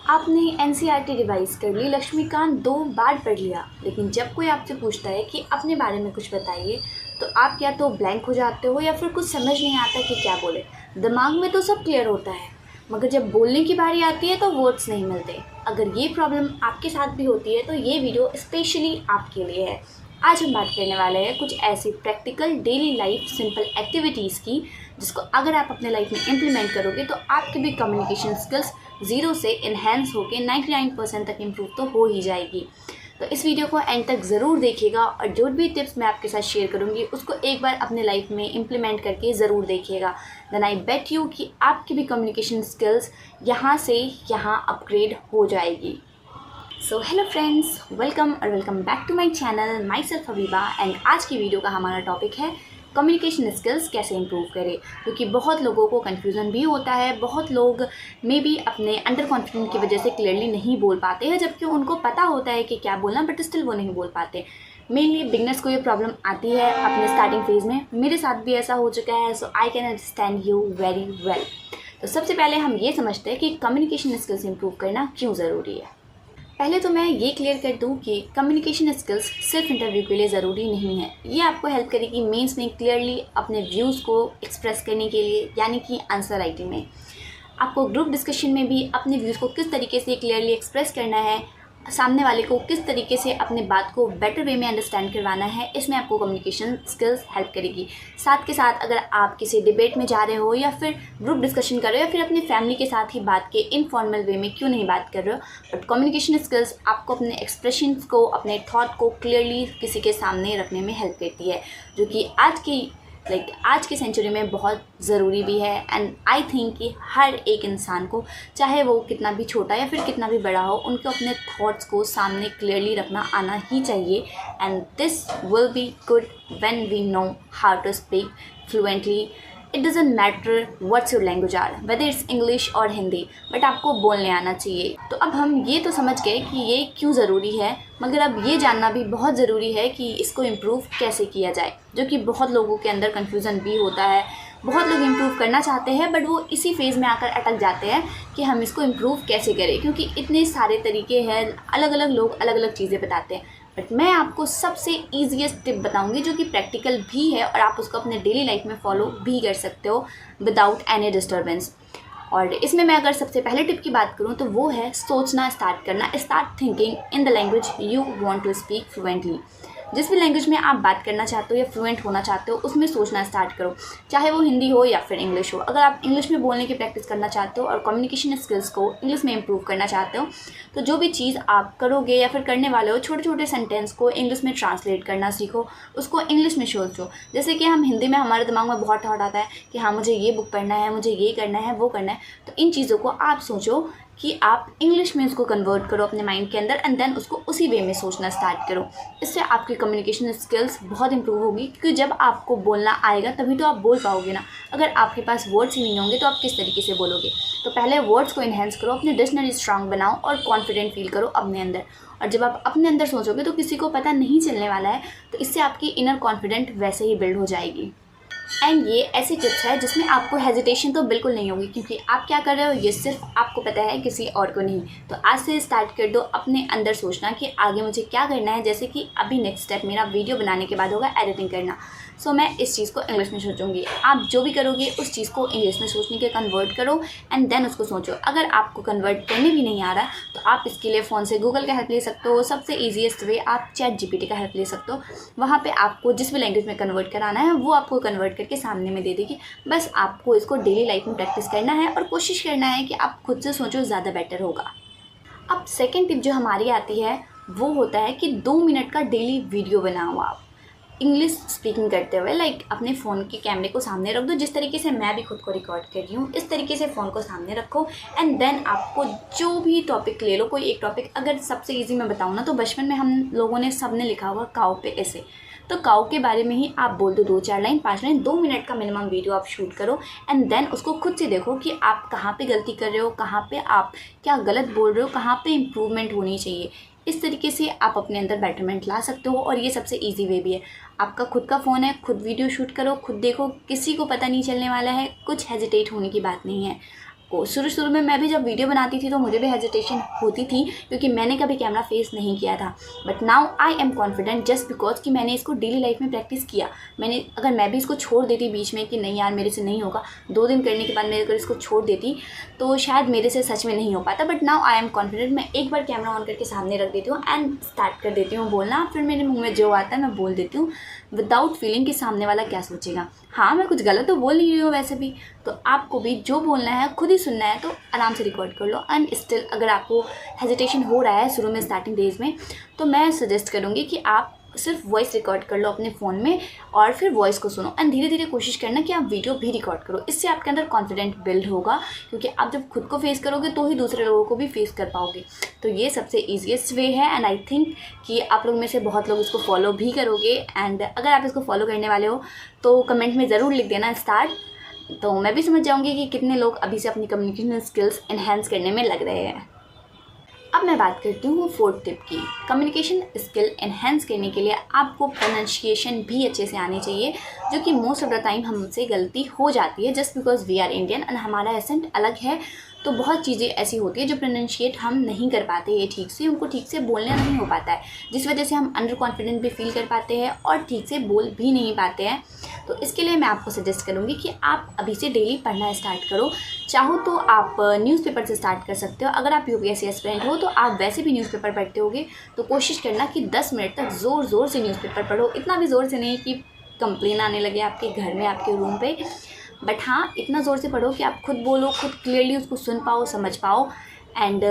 आपने NCERT revise कर ली, लक्ष्मीकांत 2 बार पढ़ लिया, लेकिन जब कोई आपसे पूछता है कि अपने बारे में कुछ बताइए तो आप या तो ब्लैंक हो जाते हो या फिर कुछ समझ नहीं आता कि क्या बोले। दिमाग में तो सब क्लियर होता है, मगर जब बोलने की बारी आती है तो वर्ड्स नहीं मिलते। अगर ये प्रॉब्लम आपके साथ भी होती है तो ये वीडियो स्पेशली आपके लिए है। आज हम बात करने वाले हैं कुछ ऐसी practical daily life simple activities की जिसको अगर आप अपने लाइफ में इम्प्लीमेंट करोगे तो आपकी भी कम्युनिकेशन स्किल्स 0 से इन्हेंस होकर 99% तक इम्प्रूव तो हो ही जाएगी। तो इस वीडियो को एंड तक ज़रूर देखिएगा और जो भी टिप्स मैं आपके साथ शेयर करूँगी उसको एक बार अपने लाइफ में इम्प्लीमेंट करके ज़रूर देखिएगा। देन आई बेट यू कि आपकी भी कम्युनिकेशन स्किल्स यहाँ से यहाँ अपग्रेड हो जाएगी। So hello friends, welcome back to my channel, myself Habiba. And आज की वीडियो का हमारा टॉपिक है कम्युनिकेशन स्किल्स कैसे इंप्रूव करें, क्योंकि बहुत लोगों को कन्फ्यूज़न भी होता है। बहुत लोग मे बी अपने अंडर कॉन्फिडेंस की वजह से क्लियरली नहीं बोल पाते हैं, जबकि उनको पता होता है कि क्या बोलना, बट स्टिल वो नहीं बोल पाते। मेनली बिगनर्स को ये प्रॉब्लम आती है अपने स्टार्टिंग फेज़ में। मेरे साथ भी ऐसा हो चुका है, so I can understand you very well. तो सबसे पहले हम ये समझते हैं कि कम्युनिकेशन स्किल्स इंप्रूव करना क्यों ज़रूरी है। पहले तो मैं ये क्लियर कर दूं कि कम्युनिकेशन स्किल्स सिर्फ इंटरव्यू के लिए ज़रूरी नहीं है। ये आपको हेल्प करेगी मेंस में क्लियरली अपने व्यूज़ को एक्सप्रेस करने के लिए, यानी कि आंसर राइटिंग में। आपको ग्रुप डिस्कशन में भी अपने व्यूज़ को किस तरीके से क्लियरली एक्सप्रेस करना है, सामने वाले को किस तरीके से अपने बात को बेटर वे में अंडरस्टैंड करवाना है, इसमें आपको कम्युनिकेशन स्किल्स हेल्प करेगी। साथ के साथ अगर आप किसी डिबेट में जा रहे हो या फिर ग्रुप डिस्कशन कर रहे हो या फिर अपनी फैमिली के साथ ही बात के इनफॉर्मल वे में क्यों नहीं बात कर रहे हो, बट कम्युनिकेशन स्किल्स आपको अपने एक्सप्रेशंस को, अपने थॉट को क्लियरली किसी के सामने रखने में हेल्प करती है, जो कि आज की सेंचुरी में बहुत ज़रूरी भी है। एंड आई थिंक कि हर एक इंसान को, चाहे वो कितना भी छोटा या फिर कितना भी बड़ा हो, उनको अपने थॉट्स को सामने क्लियरली रखना आना ही चाहिए। And this will be good when we know how to speak fluently. It doesn't matter what's your language are, whether it's English or Hindi, but आपको बोलने आना चाहिए। तो अब हम ये तो समझ गए कि ये क्यों ज़रूरी है, मगर अब ये जानना भी बहुत ज़रूरी है कि इसको इम्प्रूव कैसे किया जाए, जो कि बहुत लोगों के अंदर कन्फ्यूज़न भी होता है। बहुत लोग इम्प्रूव करना चाहते हैं, बट वो इसी फेज़ में आकर अटक जाते हैं कि हम इसको इम्प्रूव कैसे करें, क्योंकि इतने सारे तरीके हैं, अलग अलग लोग अलग अलग चीज़ें बताते हैं। बट मैं आपको सबसे ईजीएस्ट टिप बताऊंगी जो कि प्रैक्टिकल भी है और आप उसको अपने डेली लाइफ में फॉलो भी कर सकते हो विदाउट एनी डिस्टर्बेंस। और इसमें मैं अगर सबसे पहले टिप की बात करूं तो वो है सोचना स्टार्ट करना। Start thinking in the language you want to speak fluently. जिस भी लैंग्वेज में आप बात करना चाहते हो या फ्लुएंट होना चाहते हो, उसमें सोचना स्टार्ट करो, चाहे वो हिंदी हो या फिर इंग्लिश हो। अगर आप इंग्लिश में बोलने की प्रैक्टिस करना चाहते हो और कम्युनिकेशन स्किल्स को इंग्लिश में इंप्रूव करना चाहते हो, तो जो भी चीज़ आप करोगे या फिर करने वाले हो, छोटे छोटे सेंटेंस को इंग्लिश में ट्रांसलेट करना सीखो, उसको इंग्लिश में सोचो। जैसे कि हम हिंदी में, हमारे दिमाग में बहुत थॉट आता है कि हाँ मुझे ये बुक पढ़ना है, मुझे ये करना है, वो करना है, तो इन चीज़ों को आप सोचो कि आप इंग्लिश में उसको कन्वर्ट करो अपने माइंड के अंदर, एंड देन उसको उसी वे में सोचना स्टार्ट करो। इससे आपकी कम्युनिकेशन स्किल्स बहुत इंप्रूव होगी, क्योंकि जब आपको बोलना आएगा तभी तो आप बोल पाओगे ना। अगर आपके पास वर्ड्स ही नहीं होंगे तो आप किस तरीके से बोलोगे। तो पहले वर्ड्स को इन्हेंस करो, अपनी डिक्शनरी स्ट्रांग बनाओ और कॉन्फिडेंट फील करो अपने अंदर। और जब आप अपने अंदर सोचोगे तो किसी को पता नहीं चलने वाला है, तो इससे आपकी इनर कॉन्फिडेंट वैसे ही बिल्ड हो जाएगी। एंड ये ऐसी टिप्स है जिसमें आपको हेजिटेशन तो बिल्कुल नहीं होगी, क्योंकि आप क्या कर रहे हो ये सिर्फ आपको पता है, किसी और को नहीं। तो आज से स्टार्ट कर दो अपने अंदर सोचना कि आगे मुझे क्या करना है। जैसे कि अभी नेक्स्ट स्टेप मेरा वीडियो बनाने के बाद होगा एडिटिंग करना, सो मैं इस चीज़ को इंग्लिश में सोचूंगी। आप जो भी करोगे उस चीज़ को इंग्लिश में सोचने के कन्वर्ट करो एंड देन उसको सोचो। अगर आपको कन्वर्ट करने भी नहीं आ रहा तो आप इसके लिए फ़ोन से गूगल का हेल्प ले सकते हो। सबसे ईजीएस्ट वे, आप चैट जीपीटी का हेल्प ले सकते हो। वहाँ पे आपको जिस भी लैंग्वेज में कन्वर्ट कराना है वो आपको कन्वर्ट करके सामने में दे देगी। बस आपको इसको डेली लाइफ में प्रैक्टिस करना है और कोशिश करना है कि आप खुद से सोचो, ज़्यादा बेटर होगा। अब सेकेंड टिप जो हमारी आती है वो होता है कि 2 मिनट का डेली वीडियो बनाओ आप इंग्लिश स्पीकिंग करते हुए। अपने फ़ोन के कैमरे को सामने रख दो, जिस तरीके से मैं भी खुद को रिकॉर्ड कर रही हूँ इस तरीके से फ़ोन को सामने रखो। एंड देन आपको जो भी टॉपिक ले लो, कोई एक टॉपिक। अगर सबसे इजी मैं बताऊँ ना, तो बचपन में हम लोगों ने सबने लिखा हुआ काऊ पे ऐसे, तो काऊ के बारे में ही आप बोल दो 2-4 लाइन, 5 लाइन। 2 मिनट का मिनिमम वीडियो आप शूट करो एंड देन उसको खुद से देखो कि आप कहाँ पे गलती कर रहे हो, कहाँ पे आप क्या गलत बोल रहे हो, कहाँ पे इम्प्रूवमेंट होनी चाहिए। इस तरीके से आप अपने अंदर बेटरमेंट ला सकते हो। और ये सबसे इजी वे भी है। आपका खुद का फ़ोन है, खुद वीडियो शूट करो, खुद देखो, किसी को पता नहीं चलने वाला है, कुछ हेजिटेट होने की बात नहीं है। आपको। शुरू में मैं भी जब वीडियो बनाती थी तो मुझे भी हेजिटेशन होती थी, क्योंकि मैंने कभी कैमरा फेस नहीं किया था। But now I am confident just because कि मैंने इसको डेली लाइफ में प्रैक्टिस किया। अगर मैं भी इसको छोड़ देती बीच में कि नहीं यार मेरे से नहीं होगा, 2 दिन करने के बाद मैं अगर इसको छोड़ देती तो शायद मेरे से सच में नहीं हो पाता। But now I am confident. मैं एक बार कैमरा ऑन करके सामने रख देती हूँ एंड स्टार्ट कर देती हूँ बोलना, फिर मेरे मुंह में जो आता है मैं बोल देती हूँ विदाउट फीलिंग कि सामने वाला क्या सोचेगा। हाँ, मैं कुछ गलत तो बोल नहीं रही हूँ वैसे भी, तो आपको भी जो बोलना है खुद ही सुनना है, तो आराम से रिकॉर्ड कर लो। एंड स्टिल अगर आपको हेजिटेशन हो रहा है शुरू में स्टार्टिंग डेज में, तो मैं सजेस्ट करूँगी कि आप सिर्फ वॉइस रिकॉर्ड कर लो अपने फ़ोन में और फिर वॉइस को सुनो। एंड धीरे धीरे कोशिश करना कि आप वीडियो भी रिकॉर्ड करो। इससे आपके अंदर कॉन्फिडेंट बिल्ड होगा, क्योंकि आप जब खुद को फेस करोगे तो ही दूसरे लोगों को भी फेस कर पाओगे। तो ये सबसे ईजीएस्ट वे है एंड आई थिंक कि आप लोग में से बहुत लोग इसको फॉलो भी करोगे। एंड अगर आप इसको फॉलो करने वाले हो तो कमेंट में ज़रूर लिख देना स्टार्ट, तो मैं भी समझ जाऊँगी कि कितने लोग अभी से अपनी कम्युनिकेशन स्किल्स एनहेंस करने में लग रहे हैं। अब मैं बात करती हूँ 4th टिप की। कम्युनिकेशन स्किल एनहेंस करने के लिए आपको प्रोनाउंसिएशन भी अच्छे से आनी चाहिए, जो कि मोस्ट ऑफ द टाइम हमसे गलती हो जाती है just because we are Indian and हमारा एसेंट अलग है। तो बहुत चीज़ें ऐसी होती है जो प्रोनाउंशिएट हम नहीं कर पाते ये ठीक से, उनको ठीक से बोलना नहीं हो पाता है, जिस वजह से हम अंडर कॉन्फिडेंट भी फील कर पाते हैं और ठीक से बोल भी नहीं पाते हैं। तो इसके लिए मैं आपको सजेस्ट करूँगी कि आप अभी से डेली पढ़ना स्टार्ट करो। चाहो तो आप न्यूज़पेपर से स्टार्ट कर सकते हो। अगर आप यूपीएससी एस्पिरेंट हो तो आप वैसे भी न्यूज़पेपर पढ़ते होगे, तो कोशिश करना कि 10 मिनट तक ज़ोर से न्यूज़पेपर पढ़ो। इतना भी ज़ोर से नहीं कि कंप्लेन आने लगे आपके घर में, आपके रूम पे, बट हाँ इतना ज़ोर से पढ़ो कि आप खुद बोलो, खुद क्लियरली उसको सुन पाओ, समझ पाओ। एंड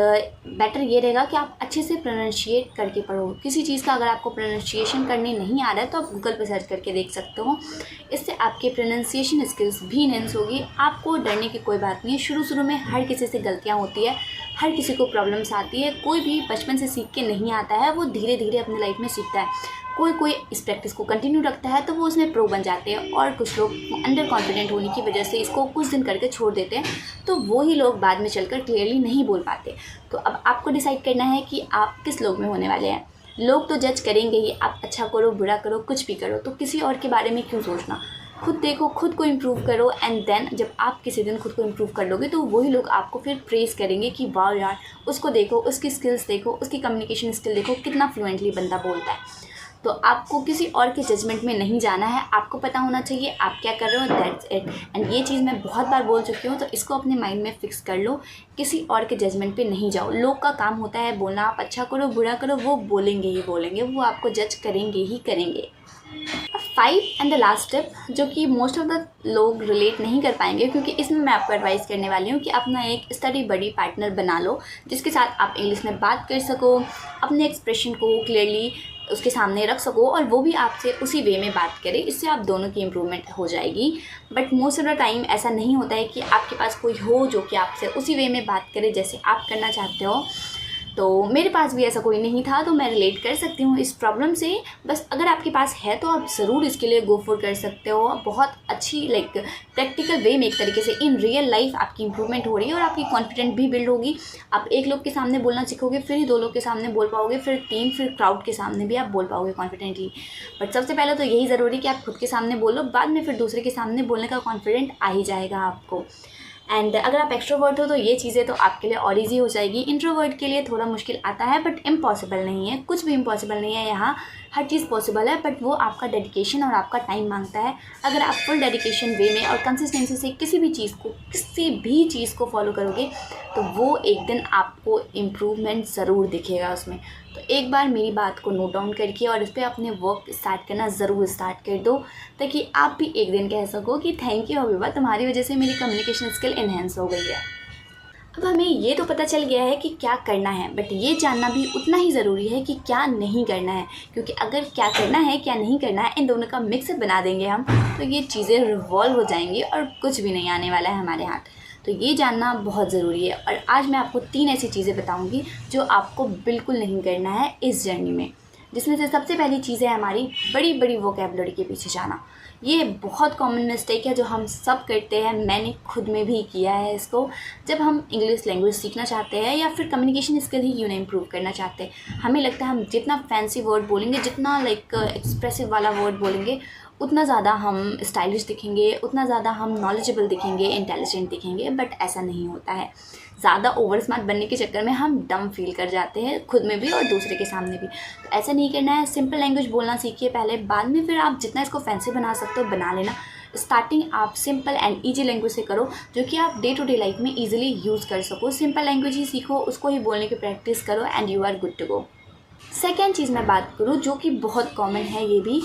बेटर ये रहेगा कि आप अच्छे से प्रोनाउंशिएट करके पढ़ो। किसी चीज़ का अगर आपको प्रोनाउंसिएशन करने नहीं आ रहा है तो आप गूगल पे सर्च करके देख सकते हो। इससे आपके प्रोनाउंसिएशन स्किल्स भी इनहेंस होगी। आपको डरने की कोई बात नहीं है। शुरू में हर किसी से गलतियाँ होती है, हर किसी को प्रॉब्लम्स आती है। कोई भी बचपन से सीख के नहीं आता है, वो धीरे धीरे अपनी लाइफ में सीखता है। कोई इस प्रैक्टिस को कंटिन्यू रखता है तो वो उसमें प्रो बन जाते हैं, और कुछ लोग अंडर कॉन्फिडेंट होने की वजह से इसको कुछ दिन करके छोड़ देते हैं, तो वो ही लोग बाद में चलकर क्लियरली नहीं बोल पाते। तो अब आपको डिसाइड करना है कि आप किस लोग में होने वाले हैं। लोग तो जज करेंगे ही, आप अच्छा करो बुरा करो कुछ भी करो, तो किसी और के बारे में क्यों सोचना। खुद देखो, खुद को इम्प्रूव करो, एंड देन जब आप किसी दिन खुद को इम्प्रूव कर लोगे तो वही लोग आपको फिर प्रेज़ करेंगे कि वाह यार उसको देखो, उसकी स्किल्स देखो, उसकी कम्युनिकेशन स्किल देखो, कितना फ्लुएंटली बंदा बोलता है। तो आपको किसी और के जजमेंट में नहीं जाना है। आपको पता होना चाहिए आप क्या कर रहे हो, दैट्स इट। एंड ये चीज़ मैं बहुत बार बोल चुकी हूँ, तो इसको अपने माइंड में फ़िक्स कर लो। किसी और के जजमेंट पे नहीं जाओ। लोग का काम होता है बोलना, आप अच्छा करो बुरा करो, वो बोलेंगे ही बोलेंगे, वो आपको जज करेंगे ही करेंगे। 5 एंड द लास्ट टिप, जो कि मोस्ट ऑफ द लोग रिलेट नहीं कर पाएंगे, क्योंकि इसमें मैं आपको एडवाइस करने वाली हूँ कि अपना एक स्टडी बडी पार्टनर बना लो, जिसके साथ आप इंग्लिश में बात कर सको, अपने एक्सप्रेशन को क्लियरली उसके सामने रख सको और वो भी आपसे उसी वे में बात करे। इससे आप दोनों की इम्प्रूवमेंट हो जाएगी। But most of the time ऐसा नहीं होता है कि आपके पास कोई हो जो कि आपसे उसी वे में बात करे जैसे आप करना चाहते हो। तो मेरे पास भी ऐसा कोई नहीं था, तो मैं रिलेट कर सकती हूँ इस प्रॉब्लम से। बस अगर आपके पास है तो आप ज़रूर इसके लिए गो फॉर कर सकते हो। बहुत अच्छी प्रैक्टिकल वे में एक तरीके से इन रियल लाइफ आपकी इंप्रूवमेंट हो रही है और आपकी कॉन्फिडेंट भी बिल्ड होगी। आप 1 लोग के सामने बोलना सीखोगे, फिर ही 2 लोग के सामने बोल पाओगे, फिर 3, फिर क्राउड के सामने भी आप बोल पाओगे कॉन्फिडेंटली। बट सबसे पहले तो यही ज़रूरी कि आप खुद के सामने बोलो, बाद में फिर दूसरे के सामने बोलने का कॉन्फिडेंट आ ही जाएगा आपको। एंड अगर आप एक्स्ट्रोवर्ट हो तो ये चीज़ें तो आपके लिए और ईजी हो जाएगी। इंट्रोवर्ट के लिए थोड़ा मुश्किल आता है, बट इम्पॉसिबल नहीं है, कुछ भी इम्पॉसिबल नहीं है। यहाँ हर चीज़ पॉसिबल है, बट वो आपका डेडिकेशन और आपका टाइम मांगता है। अगर आप फुल डेडिकेशन वे में और कंसिस्टेंसी से किसी भी चीज़ को फॉलो करोगे तो वो एक दिन आपको इम्प्रूवमेंट ज़रूर दिखेगा उसमें। तो एक बार मेरी बात को नोट डाउन करके और इस पर अपने वर्क स्टार्ट करना ज़रूर स्टार्ट कर दो, ताकि आप भी एक दिन कह सको कि थैंक यू हबीबा, तुम्हारी वजह से मेरी कम्युनिकेशन स्किल इन्हेंस हो गई है। अब हमें ये तो पता चल गया है कि क्या करना है, बट ये जानना भी उतना ही ज़रूरी है कि क्या नहीं करना है। क्योंकि अगर क्या करना है क्या नहीं करना है इन दोनों का मिक्सअप बना देंगे हम, तो ये चीज़ें रिवॉल्व हो जाएंगी और कुछ भी नहीं आने वाला है हमारे हाथ। तो ये जानना बहुत ज़रूरी है। और आज मैं आपको 3 ऐसी चीज़ें बताऊंगी जो आपको बिल्कुल नहीं करना है इस जर्नी में, जिसमें से सबसे पहली चीज़ है हमारी बड़ी बड़ी वोकैबुलरी के पीछे जाना। ये बहुत कॉमन मिस्टेक है जो हम सब करते हैं, मैंने खुद में भी किया है इसको। जब हम इंग्लिश लैंग्वेज सीखना चाहते हैं या फिर कम्युनिकेशन स्किल ही क्यों ना इम्प्रूव करना चाहते हैं, हमें लगता है हम जितना फैंसी वर्ड बोलेंगे, जितना एक्सप्रेसिव वाला वर्ड बोलेंगे, उतना ज़्यादा हम स्टाइलिश दिखेंगे, उतना ज़्यादा हम नॉलेजेबल दिखेंगे, इंटेलिजेंट दिखेंगे, बट ऐसा नहीं होता है। ज़्यादा ओवर स्मार्ट बनने के चक्कर में हम डम फील कर जाते हैं, खुद में भी और दूसरे के सामने भी। तो ऐसा नहीं करना है। सिंपल लैंग्वेज बोलना सीखिए पहले, बाद में फिर आप जितना इसको फैंसी बना सकते हो बना लेना। स्टार्टिंग आप सिंपल एंड ईजी लैंग्वेज से करो, जो कि आप डे टू डे लाइफ में ईजिली यूज़ कर सको। सिंपल लैंग्वेज ही सीखो, उसको ही बोलने की प्रैक्टिस करो and you are good to go. Second चीज़ मैं बात करूँ जो कि बहुत कॉमन है, ये भी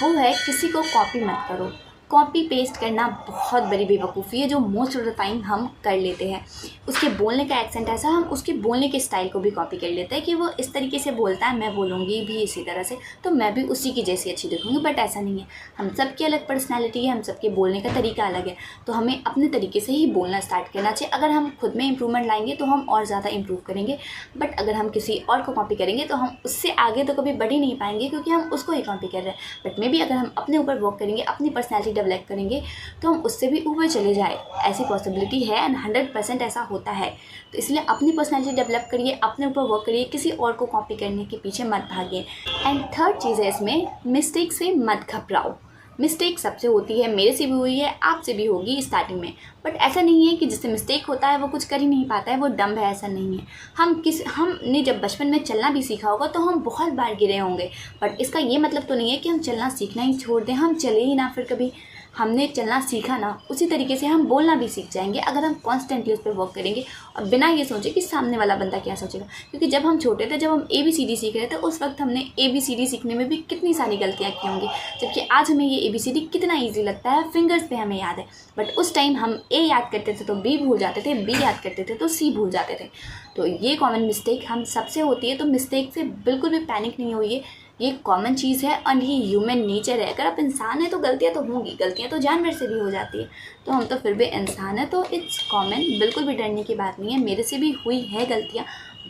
वो है किसी को कॉपी मत करो। कॉपी पेस्ट करना बहुत बड़ी बेवकूफ़ी है जो मोस्ट ऑफ द टाइम हम कर लेते हैं। उसके बोलने का एक्सेंट ऐसा, हम उसके बोलने के स्टाइल को भी कॉपी कर लेते हैं कि वो इस तरीके से बोलता है, मैं बोलूँगी भी इसी तरह से, तो मैं भी उसी की जैसी अच्छी दिखूँगी। बट ऐसा नहीं है, हम सबकी अलग पर्सनैलिटी है, हम सबके बोलने का तरीका अलग है, तो हमें अपने तरीके से ही बोलना स्टार्ट करना चाहिए। अगर हम खुद में इंप्रूवमेंट लाएंगे तो हम और ज़्यादा इंप्रूव करेंगे, बट अगर हम किसी और को कॉपी करेंगे तो हम उससे आगे तो कभी बढ़ ही नहीं पाएंगे, क्योंकि हम उसको ही कॉपी कर रहे हैं। बट मे बी अगर हम अपने ऊपर वर्क करेंगे, अपनी पर्सनैलिटी डेवलप करेंगे, तो हम उससे भी ऊपर चले जाए, ऐसी पॉसिबिलिटी है एंड 100% ऐसा होता है। तो इसलिए अपनी पर्सनैलिटी डेवलप करिए, अपने ऊपर वर्क करिए, किसी और को कॉपी करने के पीछे मत भागिए। एंड थर्ड चीज़ है इसमें, मिस्टेक से मत घबराओ। मिस्टेक सबसे होती है, मेरे से भी हुई है, आपसे भी होगी स्टार्टिंग में, बट ऐसा नहीं है कि जिससे मिस्टेक होता है वो कुछ कर ही नहीं पाता है, वो डम्ब है, ऐसा नहीं है। हमने जब बचपन में चलना भी सीखा होगा तो हम बहुत बार गिरे होंगे, बट इसका ये मतलब तो नहीं है कि हम चलना सीखना ही छोड़ दें, हम चले ही ना। फिर कभी हमने चलना सीखा ना, उसी तरीके से हम बोलना भी सीख जाएंगे अगर हम कॉन्स्टेंटली उस पर वर्क करेंगे और बिना ये सोचे कि सामने वाला बंदा क्या सोचेगा। क्योंकि जब हम छोटे थे, जब हम ABCD सीख रहे थे, उस वक्त हमने ABCD सीखने में भी कितनी सारी गलतियाँ की होंगी, जबकि आज हमें ये ABCD कितना ईजी लगता है, फिंगर्स पे हमें याद है। बट उस टाइम हम A याद करते थे तो B भूल जाते थे, B याद करते थे तो C भूल जाते थे। तो ये कॉमन मिस्टेक हम सबसे होती है, तो मिस्टेक से बिल्कुल भी पैनिक नहीं होइए, ये कॉमन चीज़ है और ये ह्यूमन नेचर है। अगर आप इंसान हैं तो गलतियाँ तो होंगी, गलतियाँ तो जानवर से भी हो जाती है, तो हम तो फिर भी इंसान है, तो इट्स कॉमन, बिल्कुल भी डरने की बात नहीं है। मेरे से भी हुई है गलतियाँ,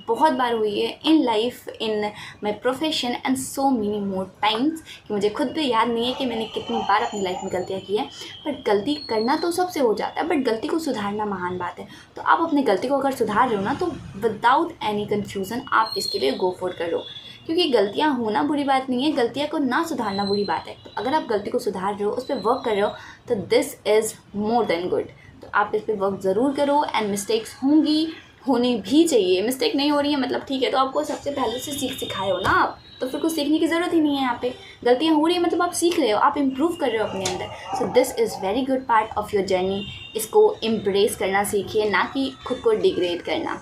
बहुत बार हुई है in life, in my profession and so many more times, कि मुझे खुद भी याद नहीं है कि मैंने कितनी बार अपनी लाइफ में गलतियाँ की हैं। बट गलती करना तो सबसे हो जाता है, बट गलती को सुधारना महान बात है। तो आप अपनी गलती को अगर सुधार रहे हो ना, तो विदाउट एनी कन्फ्यूज़न आप इसके लिए गो फॉर करो, क्योंकि गलतियाँ होना बुरी बात नहीं है, गलतियाँ को ना सुधारना बुरी बात है। तो अगर आप गलती को सुधार रहे हो, उस पर वर्क कर रहे हो, तो this is more than good. तो आप इस पर वर्क ज़रूर करो एंड मिस्टेक्स होंगी, होनी भी चाहिए। मिस्टेक नहीं हो रही है मतलब ठीक है, तो आपको सबसे पहले से सिखाए हो ना आप, तो फिर कुछ सीखने की ज़रूरत ही नहीं है। यहाँ पे गलतियाँ हो रही है मतलब आप सीख रहे हो, आप इम्प्रूव कर रहे हो अपने अंदर। So this is very good part of your journey. इसको एम्ब्रेस करना सीखिए, ना कि खुद को डिग्रेड करना।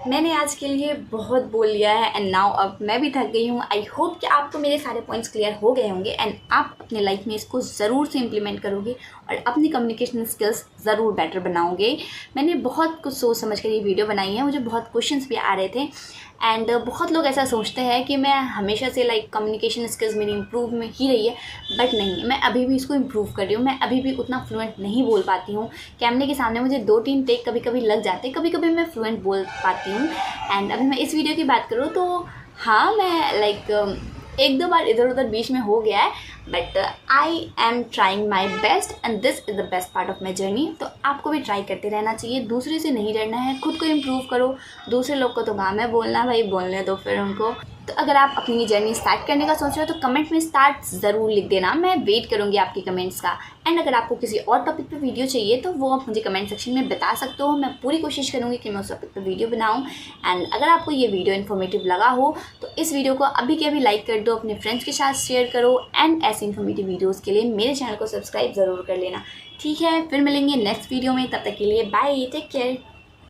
मैंने आज के लिए बहुत बोल लिया है एंड नाउ अब मैं भी थक गई हूँ। आई होप कि आपको मेरे सारे पॉइंट्स क्लियर हो गए होंगे एंड आप अपने लाइफ में इसको ज़रूर से इम्प्लीमेंट करोगे और अपनी कम्युनिकेशन स्किल्स ज़रूर बेटर बनाओगे। मैंने बहुत कुछ सोच समझ कर ये वीडियो बनाई है, मुझे बहुत क्वेश्चंस भी आ रहे थे एंड बहुत लोग ऐसा सोचते हैं कि मैं हमेशा से कम्युनिकेशन स्किल्स मेरी इम्प्रूव में ही रही है, बट नहीं, मैं अभी भी इसको इम्प्रूव कर रही हूँ। मैं अभी भी उतना फ्लुएंट नहीं बोल पाती हूँ। कैमरे के सामने मुझे 2-3 टेक कभी कभी लग जाते, कभी कभी मैं फ्लुएंट बोल पाती हूँ। एंड अभी मैं इस वीडियो की बात करूँ तो हाँ, मैं 1-2 बार इधर उधर बीच में हो गया है, but I am trying my best and this is the best part of my journey. तो आपको भी ट्राई करते रहना चाहिए, दूसरे से नहीं डरना है, खुद को इम्प्रूव करो। दूसरे लोग को तो काम है बोलना, भाई बोलने दो फिर उनको। तो अगर आप अपनी जर्नी स्टार्ट करने का सोच रहे हो तो कमेंट में स्टार्ट ज़रूर लिख देना, मैं वेट करूँगी आपकी कमेंट्स का। एंड अगर आपको किसी और टॉपिक पे वीडियो चाहिए तो वो आप मुझे कमेंट सेक्शन में बता सकते हो, मैं पूरी कोशिश करूँगी कि मैं उस टॉपिक पे वीडियो बनाऊँ। एंड अगर आपको ये वीडियो इन्फॉर्मेटिव लगा हो तो इस वीडियो को अभी के अभी लाइक कर दो, अपने फ्रेंड्स के साथ शेयर करो एंड ऐसे इन्फॉर्मेटिव वीडियोज़ के लिए मेरे चैनल को सब्सक्राइब ज़रूर कर लेना। ठीक है, फिर मिलेंगे नेक्स्ट वीडियो में, तब तक के लिए बाय, टेक केयर।